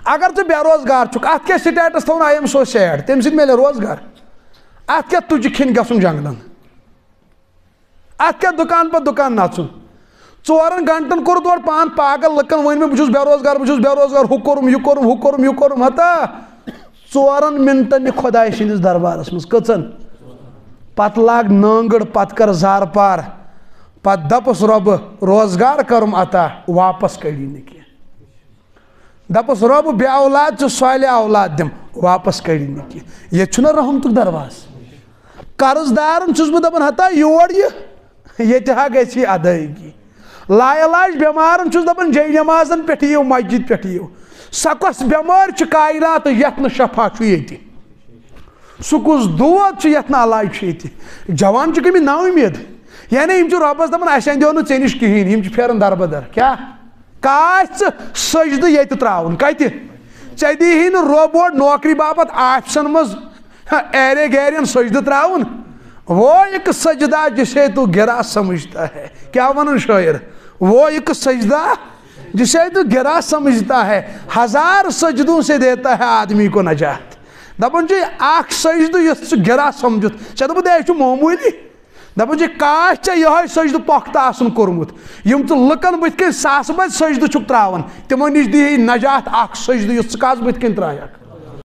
اگر ژٕ بے روزگار چھُکھ اتھ کیٛاہ سٹیٹس تھاوُن آی ایم سو سیڈ تمہِ سۭتۍ میلہِ روزگار اتھ کیٛاہ تُجہِ کھٮ۪نہِ گژھُن جنگلن اتھ کیٛاہ دُکان پتہٕ دُکان نژُن 4 گنٹن کوٚرُتھ اورٕ پان پاگل لُکن ؤنۍ مےٚ بہٕ چھُس بے روزگار ہُہ کوٚرُم ہتا 4 منٹن یہِ خۄداے سٕنٛدِس دربارس منٛز کٔژن پتہٕ لاگ نٲنگٕڑ پتہٕ کر زار پار پتہٕ دپُس رۄبہٕ روزگار کرُم عطا واپس کڑی نہٕ کینٛہہ دپُس رۄبہٕ بے اولاد ژٕ صالح اولاد دِم واپس کڑی نہٕ کینٛہہ ییٚتہِ چھُنہ رحمتُک درواز قرض دارن چھُس بہٕ دپان ہتا یور ییٚتہِ ہا گژھِ ادٲیگی لا علاج بٮ۪مارن چھُس دپان جے نمازن پٮ۪ٹھ یِیِو مسجد پٮ۪ٹھ یِیِو سۄ کۄس بٮ۪مٲرۍ چھِ کاینات یتھ نہٕ شفا چھُ ییٚتہِ سُہ کُس دود چھُ یتھ نہٕ علاج چھُ ییٚتہِ جوان چھِ گٔمٕتۍ نا اُمید یعنی یِم چھِ رۄبس دپان اسہِ اندیو نہٕ ژےٚ نِش کِہیٖنۍ یِم چھِ پھیران دربدر کیٛاہ کاش ژٕ سجدٕ ییٚتہِ تراوُن کتہِ ژےٚ دیٖہی نہٕ رۄب اور نوکری باپتھ آفسن منٛز ایرے گیرین سجدٕ تراوُن وہ ایک سجدہ جسے تو گرا سمجھتا ہے کیا ونن شاعر وہ ایک سجدہ جسے تو گرا سمجھتا ہے 1000 سجدوں سے دیتا ہے آدمی کو نجات دپان چھِ اکھ سجدٕ یُس ژٕ گرا سمجھُتھ ژےٚ دوٚپُتھ یہِ چھُ معموٗلی دپان چھِ کاش ژےٚ یِہوے سجدٕ پۄختہٕ آسُن کوٚرمُت یِم ژٕ لُکن بٕتھِ کَنۍ ساسہٕ بٔدۍ سجدٕ چھُکھ تراوان تِمن نِش دیٖہی نجات اکھ سجدٕ یُس ژٕ کس بٕتھِ کَنۍ ترایکھ